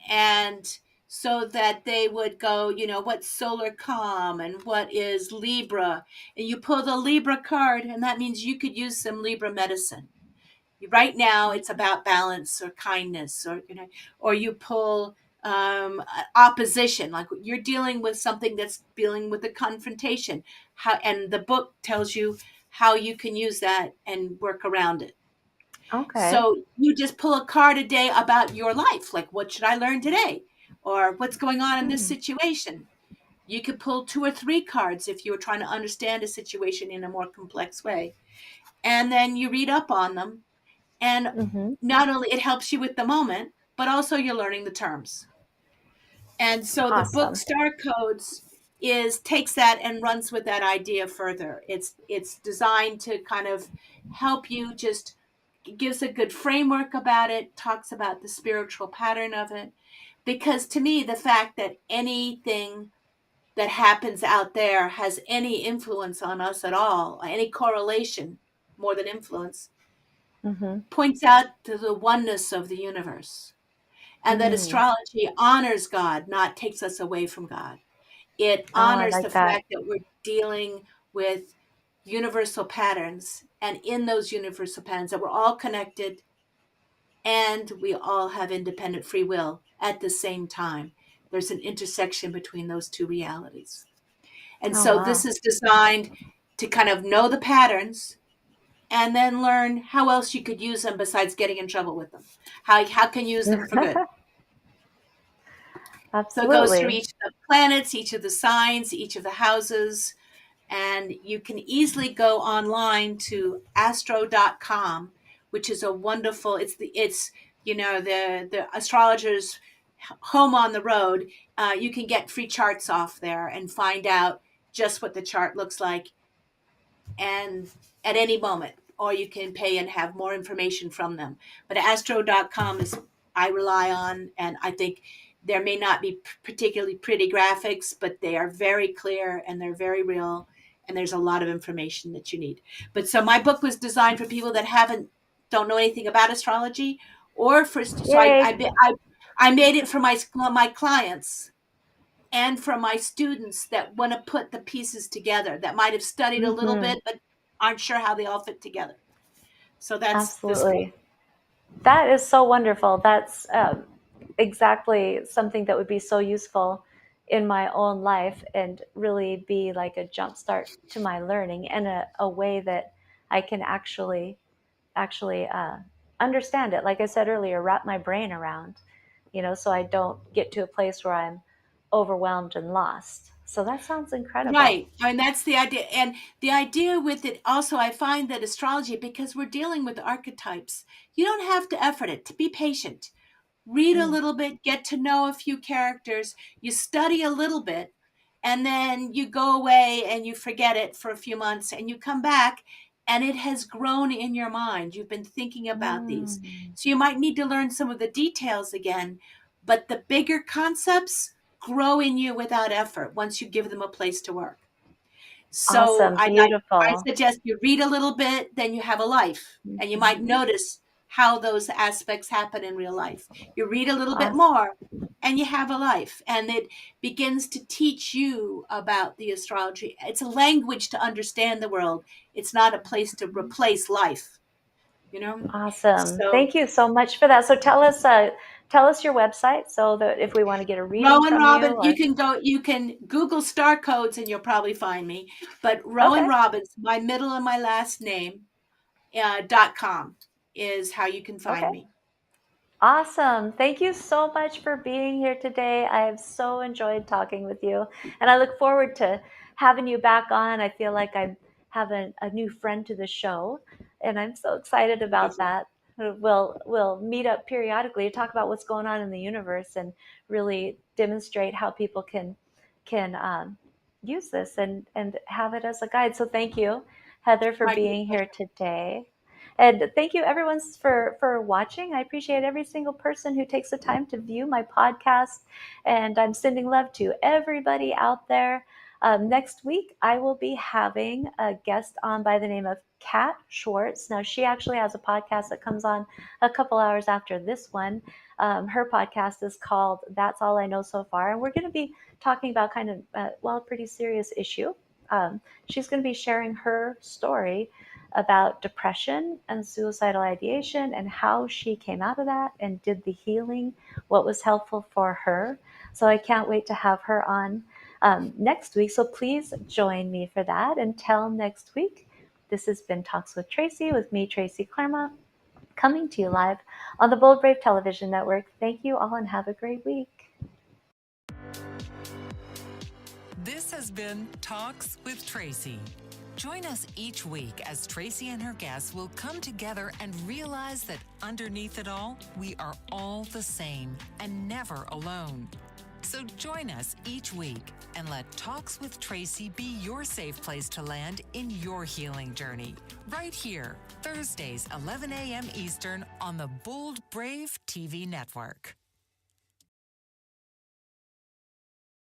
and so that they would go, what's solar calm and what is Libra, and you pull the Libra card, and that means you could use some Libra medicine. Right now, it's about balance or kindness, or you pull opposition, like you're dealing with something that's dealing with a confrontation. And the book tells you how you can use that and work around it. Okay. So you just pull a card a day about your life, like what should I learn today, or what's going on in this Mm. situation. You could pull 2 or 3 cards if you were trying to understand a situation in a more complex way, and then you read up on them, and Mm-hmm. not only it helps you with the moment, but also you're learning the terms. And so the book Awesome. Star Codes is takes that and runs with that idea further. It's designed to kind of help you, just gives a good framework about it, talks about the spiritual pattern of it. Because to me, the fact that anything that happens out there has any influence on us at all, any correlation more than influence, Mm-hmm. points out to the oneness of the universe, and that Mm. astrology honors God, not takes us away from God. It Oh, I honors the like that. fact that we're dealing with universal patterns, and in those universal patterns that we're all connected and we all have independent free will at the same time. There's an intersection between those two realities. And Oh, so this wow. is designed to kind of know the patterns and then learn how else you could use them besides getting in trouble with them. How can you use them for good? So it goes through Absolutely. each of the planets, each of the signs, each of the houses, and you can easily go online to astro.com, which is a wonderful. It's the astrologer's home on the road. You can get free charts off there and find out just what the chart looks like, and at any moment, or you can pay and have more information from them. But astro.com is I rely on, and I think there may not be particularly pretty graphics, but they are very clear and they're very real, and there's a lot of information that you need. But so my book was designed for people that don't know anything about astrology, or for so Yay. I made it for my clients and for my students that want to put the pieces together, that might have studied a little Hmm. bit but aren't sure how they all fit together. So that's the school. Absolutely. That is so wonderful. That's exactly something that would be so useful in my own life and really be like a jump start to my learning and a way that I can actually understand it. Like I said earlier, wrap my brain around, so I don't get to a place where I'm overwhelmed and lost. So that sounds incredible. Right. And that's the idea. And the idea with it also, I find that astrology, because we're dealing with archetypes, you don't have to effort it. To be patient. Read a Mm. little bit, get to know a few characters, you study a little bit, and then you go away and you forget it for a few months and you come back and it has grown in your mind. You've been thinking about these. Mm. So you might need to learn some of the details again, but the bigger concepts grow in you without effort once you give them a place to work. So Awesome. I Beautiful. suggest you read a little bit, then you have a life, and you might Mhm. notice how those aspects happen in real life. You read a little bit Awesome. more, and you have a life, and it begins to teach you about the astrology. It's a language to understand the world. It's not a place to replace life, you know? Awesome. So Thank you so much for that. So tell us your website so that if we want to get a reading Rowan from you Robbins, or you can Google star codes and you'll probably find me. But Rowan okay. Robbins, my middle and my last name, .com is how you can find Okay. me. Awesome. Thank you so much for being here today. I have so enjoyed talking with you, and I look forward to having you back on. I feel like I'm having a new friend to the show, and I'm so excited about Lovely. that. We'll meet up periodically to talk about what's going on in the universe and really demonstrate how people can use this and have it as a guide. So thank you, Heather, for My great being here pleasure. today. And thank you, everyone, for watching. I appreciate every single person who takes the time to view my podcast. And I'm sending love to everybody out there. Next week, I will be having a guest on by the name of Kat Schwartz. Now, she actually has a podcast that comes on a couple hours after this one. Her podcast is called That's All I Know So Far. And we're going to be talking about kind of, a pretty serious issue. She's going to be sharing her story about depression and suicidal ideation and how she came out of that and did the healing, what was helpful for her. So I can't wait to have her on next week. So please join me for that. Until next week, this has been Talks with Tracy with me, Tracy Claremont, coming to you live on the Bold Brave Television Network. Thank you all and have a great week. This has been Talks with Tracy. Join us each week as Tracy and her guests will come together and realize that underneath it all, we are all the same and never alone. So join us each week and let Talks with Tracy be your safe place to land in your healing journey. Right here, Thursdays, 11 a.m. Eastern on the Bold Brave TV network.